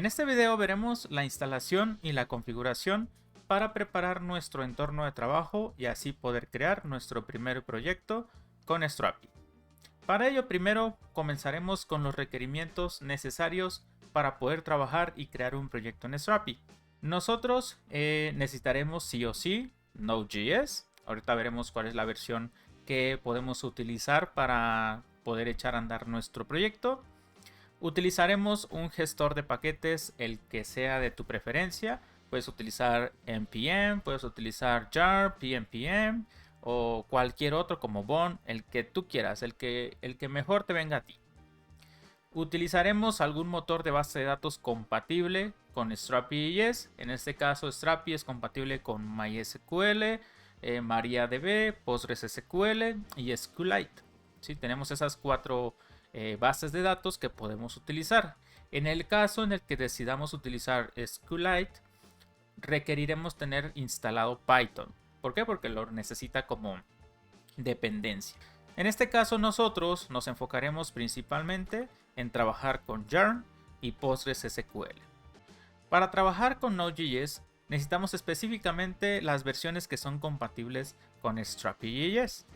En este video veremos la instalación y la configuración para preparar nuestro entorno de trabajo y así poder crear nuestro primer proyecto con Strapi. Para ello primero comenzaremos con los requerimientos necesarios para poder trabajar y crear un proyecto en Strapi. Nosotros necesitaremos sí o sí Node.js. Ahorita veremos cuál es la versión que podemos utilizar para poder echar a andar nuestro proyecto. Utilizaremos un gestor de paquetes, el que sea de tu preferencia. Puedes utilizar npm, puedes utilizar jar, pnpm o cualquier otro como Bon, el que tú quieras, el que mejor te venga a ti. Utilizaremos algún motor de base de datos compatible con Strapi.js. En este caso Strapi es compatible con MySQL, MariaDB, PostgreSQL y SQLite. ¿Sí? Tenemos esas cuatro bases de datos que podemos utilizar. En el caso en el que decidamos utilizar SQLite, requeriremos tener instalado Python. ¿Por qué? Porque lo necesita como dependencia. En este caso nosotros nos enfocaremos principalmente en trabajar con Yarn y PostgreSQL. Para trabajar con Node.js necesitamos específicamente las versiones que son compatibles con Strapi.js.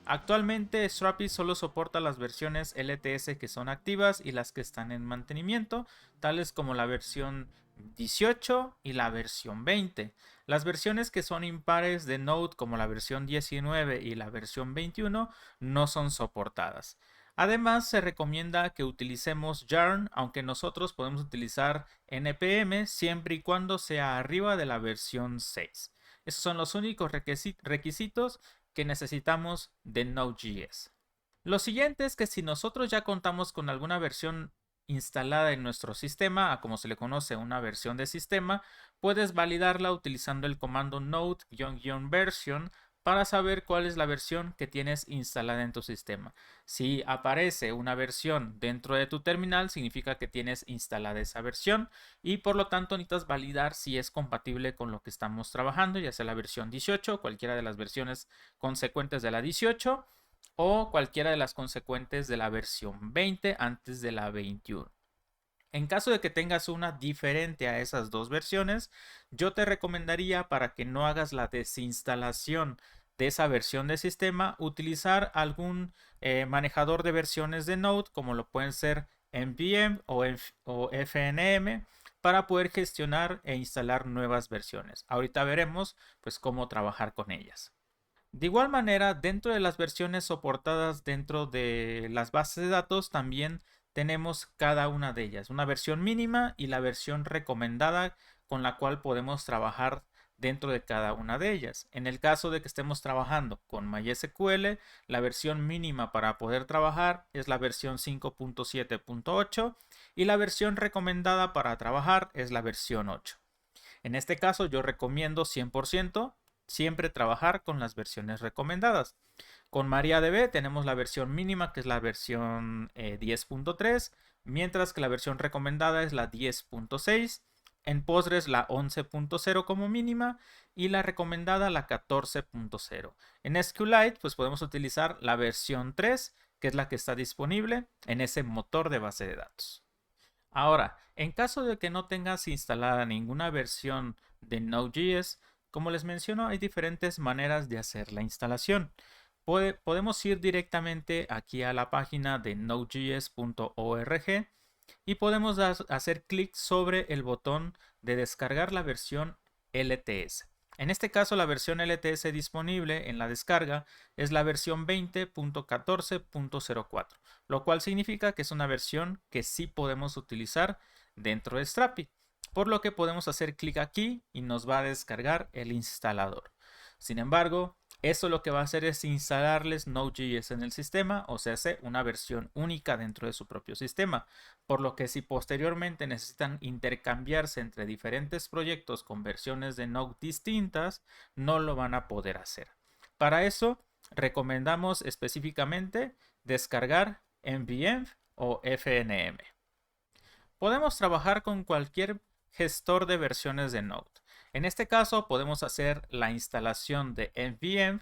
Actualmente Strapi solo soporta las versiones LTS que son activas y las que están en mantenimiento, tales como la versión 18 y la versión 20. Las versiones que son impares de Node, como la versión 19 y la versión 21, no son soportadas. Además, se recomienda que utilicemos Yarn, aunque nosotros podemos utilizar npm siempre y cuando sea arriba de la versión 6. Esos son los únicos requisitos que necesitamos de Node.js. Lo siguiente es que si nosotros ya contamos con alguna versión instalada en nuestro sistema, a como se le conoce una versión de sistema, puedes validarla utilizando el comando node-version para saber cuál es la versión que tienes instalada en tu sistema. Si aparece una versión dentro de tu terminal, significa que tienes instalada esa versión y por lo tanto necesitas validar si es compatible con lo que estamos trabajando, ya sea la versión 18, cualquiera de las versiones consecuentes de la 18 o cualquiera de las consecuentes de la versión 20 antes de la 21. En caso de que tengas una diferente a esas dos versiones, yo te recomendaría, para que no hagas la desinstalación de esa versión de sistema, utilizar algún manejador de versiones de Node, como lo pueden ser npm o fnm, para poder gestionar e instalar nuevas versiones. Ahorita veremos pues cómo trabajar con ellas. De igual manera, dentro de las versiones soportadas dentro de las bases de datos también tenemos cada una de ellas, una versión mínima y la versión recomendada con la cual podemos trabajar dentro de cada una de ellas. En el caso de que estemos trabajando con MySQL, la versión mínima para poder trabajar es la versión 5.7.8 y la versión recomendada para trabajar es la versión 8. En este caso yo recomiendo 100% siempre trabajar con las versiones recomendadas. Con MariaDB tenemos la versión mínima, que es la versión 10.3, mientras que la versión recomendada es la 10.6. En Postgres la 11.0 como mínima y la recomendada la 14.0. En SQLite pues podemos utilizar la versión 3, que es la que está disponible en ese motor de base de datos. Ahora, en caso de que no tengas instalada ninguna versión de Node.js, como les menciono, hay diferentes maneras de hacer la instalación. Podemos ir directamente aquí a la página de nodejs.org y podemos hacer clic sobre el botón de descargar la versión LTS. En este caso, la versión LTS disponible en la descarga es la versión 20.14.04, lo cual significa que es una versión que sí podemos utilizar dentro de Strapi, por lo que podemos hacer clic aquí y nos va a descargar el instalador. Sin embargo, eso lo que va a hacer es instalarles Node.js en el sistema, o sea, una versión única dentro de su propio sistema, por lo que si posteriormente necesitan intercambiarse entre diferentes proyectos con versiones de Node distintas, no lo van a poder hacer. Para eso, recomendamos específicamente descargar npm o fnm. Podemos trabajar con cualquier gestor de versiones de Node. En este caso podemos hacer la instalación de npm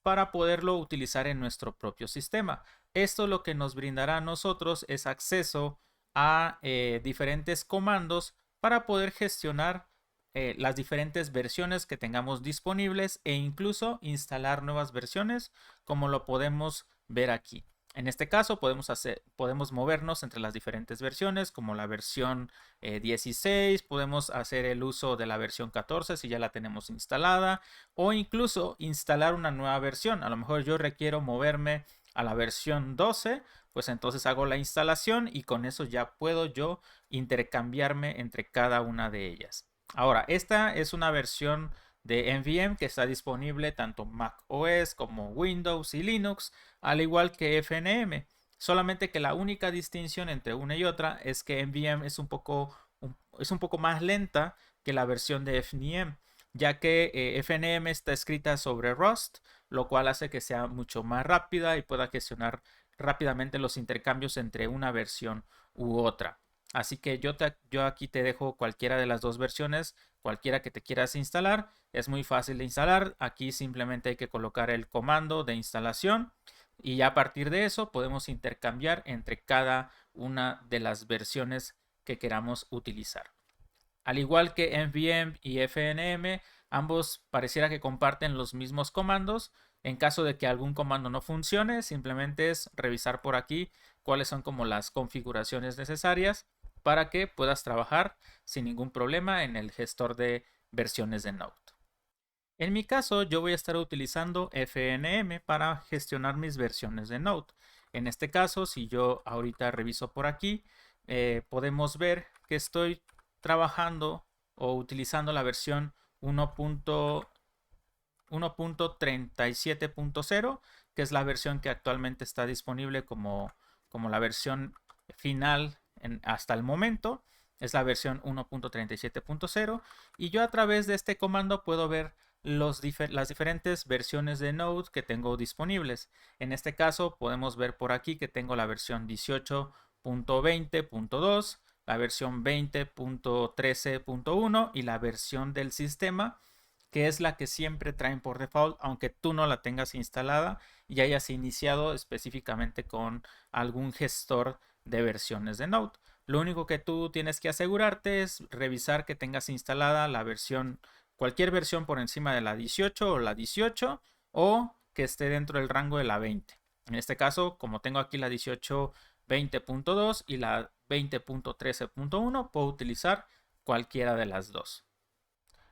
para poderlo utilizar en nuestro propio sistema. Esto lo que nos brindará a nosotros es acceso a diferentes comandos para poder gestionar las diferentes versiones que tengamos disponibles e incluso instalar nuevas versiones, como lo podemos ver aquí. En este caso podemos movernos entre las diferentes versiones, como la versión 16, podemos hacer el uso de la versión 14 si ya la tenemos instalada, o incluso instalar una nueva versión. A lo mejor yo requiero moverme a la versión 12, pues entonces hago la instalación y con eso ya puedo yo intercambiarme entre cada una de ellas. Ahora, esta es una versión de NVM que está disponible tanto Mac OS como Windows y Linux, al igual que FNM. Solamente que la única distinción entre una y otra es que NVM es un poco más lenta que la versión de FNM, ya que FNM está escrita sobre Rust, lo cual hace que sea mucho más rápida y pueda gestionar rápidamente los intercambios entre una versión u otra. Así que yo aquí te dejo cualquiera de las dos versiones, cualquiera que te quieras instalar. Es muy fácil de instalar. Aquí simplemente hay que colocar el comando de instalación y ya a partir de eso podemos intercambiar entre cada una de las versiones que queramos utilizar. Al igual que NVM y FNM, ambos pareciera que comparten los mismos comandos. En caso de que algún comando no funcione, simplemente es revisar por aquí cuáles son como las configuraciones necesarias para que puedas trabajar sin ningún problema en el gestor de versiones de Node. En mi caso, yo voy a estar utilizando FNM para gestionar mis versiones de Node. En este caso, si yo ahorita reviso por aquí, podemos ver que estoy trabajando o utilizando la versión 1.37.0, que es la versión que actualmente está disponible como la versión final hasta el momento. Es la versión 1.37.0 y yo a través de este comando puedo ver las diferentes versiones de Node que tengo disponibles. En este caso podemos ver por aquí que tengo la versión 18.20.2, la versión 20.13.1 y la versión del sistema, que es la que siempre traen por default, aunque tú no la tengas instalada y hayas iniciado específicamente con algún gestor de versiones de Node. Lo único que tú tienes que asegurarte es revisar que tengas instalada la versión, cualquier versión por encima de la 18 o la 18, o que esté dentro del rango de la 20. En este caso, como tengo aquí la 18.20.2 y la 20.13.1, puedo utilizar cualquiera de las dos.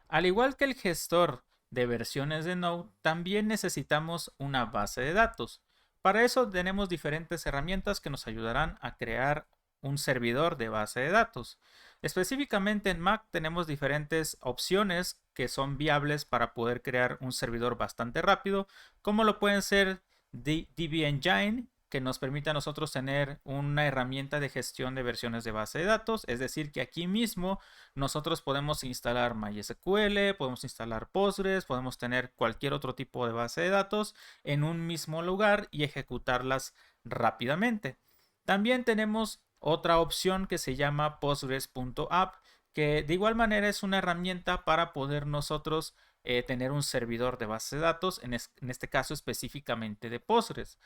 Al igual que el gestor de versiones de Node, también necesitamos una base de datos. Para eso tenemos diferentes herramientas que nos ayudarán a crear un servidor de base de datos. Específicamente en Mac tenemos diferentes opciones que son viables para poder crear un servidor bastante rápido, como lo pueden ser DB Engine, que nos permite a nosotros tener una herramienta de gestión de versiones de base de datos, es decir, que aquí mismo nosotros podemos instalar MySQL, podemos instalar Postgres, podemos tener cualquier otro tipo de base de datos en un mismo lugar y ejecutarlas rápidamente. También tenemos otra opción que se llama Postgres.app, que de igual manera es una herramienta para poder nosotros tener un servidor de base de datos, en este caso específicamente de Postgres.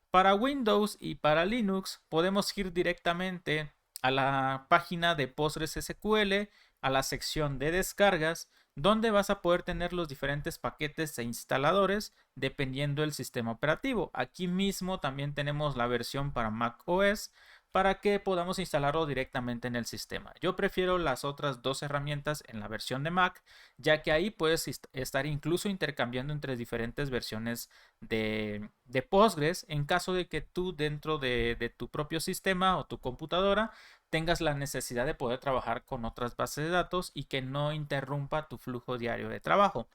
Para Windows y para Linux podemos ir directamente a la página de PostgreSQL, a la sección de descargas, donde vas a poder tener los diferentes paquetes e instaladores dependiendo del sistema operativo. Aquí mismo también tenemos la versión para Mac OS para que podamos instalarlo directamente en el sistema. Yo prefiero las otras dos herramientas en la versión de Mac, ya que ahí puedes estar incluso intercambiando entre diferentes versiones de Postgres en caso de que tú dentro de tu propio sistema o tu computadora tengas la necesidad de poder trabajar con otras bases de datos y que no interrumpa tu flujo diario de trabajo.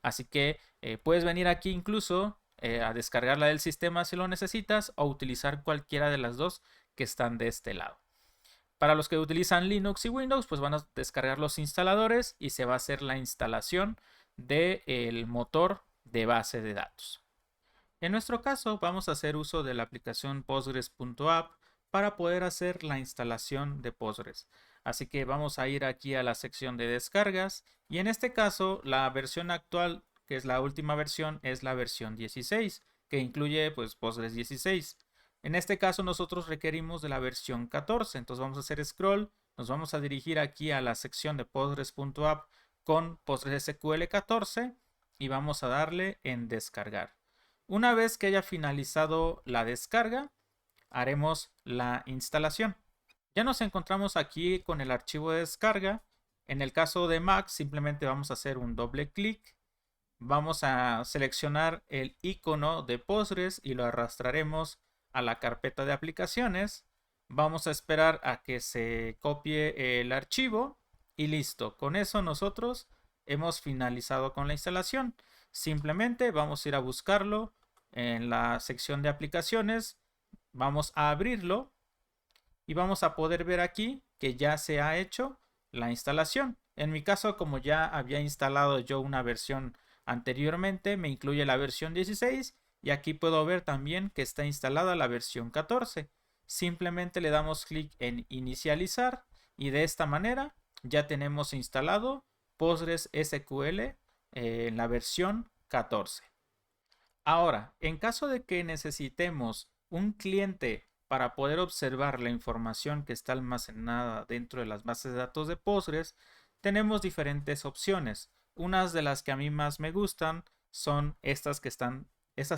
Así que puedes venir aquí incluso a descargarla del sistema si lo necesitas o utilizar cualquiera de las dos que están de este lado. Para los que utilizan Linux y Windows, pues van a descargar los instaladores y se va a hacer la instalación del motor de base de datos. En nuestro caso, vamos a hacer uso de la aplicación Postgres.app para poder hacer la instalación de Postgres. Así que vamos a ir aquí a la sección de descargas y en este caso la versión actual, que es la última versión, es la versión 16, que incluye pues Postgres 16. En este caso nosotros requerimos de la versión 14, entonces vamos a hacer scroll, nos vamos a dirigir aquí a la sección de postgres.app con PostgreSQL 14 y vamos a darle en descargar. Una vez que haya finalizado la descarga, haremos la instalación. Ya nos encontramos aquí con el archivo de descarga. En el caso de Mac, simplemente vamos a hacer un doble clic. Vamos a seleccionar el icono de Postgres y lo arrastraremos a la carpeta de aplicaciones. Vamos a esperar a que se copie el archivo y listo. Con eso nosotros hemos finalizado con la instalación. Simplemente vamos a ir a buscarlo en la sección de aplicaciones. Vamos a abrirlo y vamos a poder ver aquí que ya se ha hecho la instalación. En mi caso, como ya había instalado yo una versión anteriormente, me incluye la versión 16 y aquí puedo ver también que está instalada la versión 14. Simplemente le damos clic en inicializar y de esta manera ya tenemos instalado PostgreSQL en la versión 14. Ahora, en caso de que necesitemos un cliente para poder observar la información que está almacenada dentro de las bases de datos de Postgres, tenemos diferentes opciones. Unas de las que a mí más me gustan son estas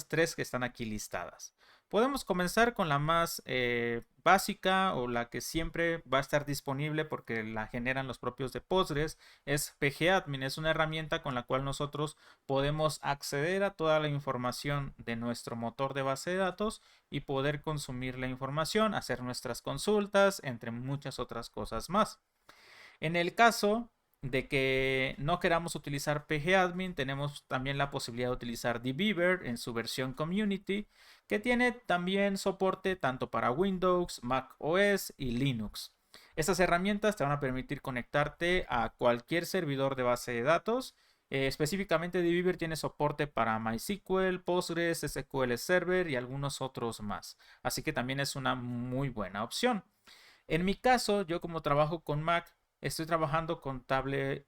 tres que están aquí listadas. Podemos comenzar con la más básica o la que siempre va a estar disponible porque la generan los propios de Postgres. Es pgadmin, es una herramienta con la cual nosotros podemos acceder a toda la información de nuestro motor de base de datos y poder consumir la información, hacer nuestras consultas, entre muchas otras cosas más. En el caso de que no queramos utilizar pgadmin, tenemos también la posibilidad de utilizar dbeaver en su versión community, que tiene también soporte tanto para Windows, Mac OS y Linux. Estas herramientas te van a permitir conectarte a cualquier servidor de base de datos. Específicamente dbeaver tiene soporte para MySQL, Postgres, SQL Server y algunos otros más. Así que también es una muy buena opción. En mi caso, yo como trabajo con Mac, estoy trabajando con Table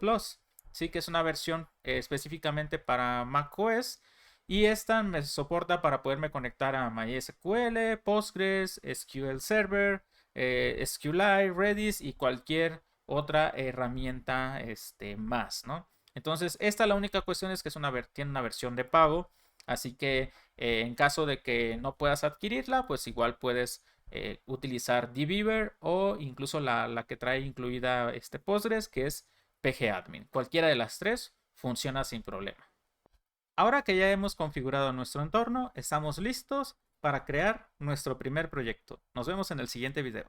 Plus, ¿sí? Que es una versión específicamente para macOS y esta me soporta para poderme conectar a MySQL, Postgres, SQL Server, SQLite, Redis y cualquier otra herramienta más, ¿no? Entonces, esta la única cuestión es que tiene una versión de pago, así que en caso de que no puedas adquirirla, pues igual puedes utilizar dbeaver o incluso la que trae incluida Postgres, que es pgadmin. Cualquiera de las tres funciona sin problema. Ahora que ya hemos configurado nuestro entorno, estamos listos para crear nuestro primer proyecto. Nos vemos en el siguiente video.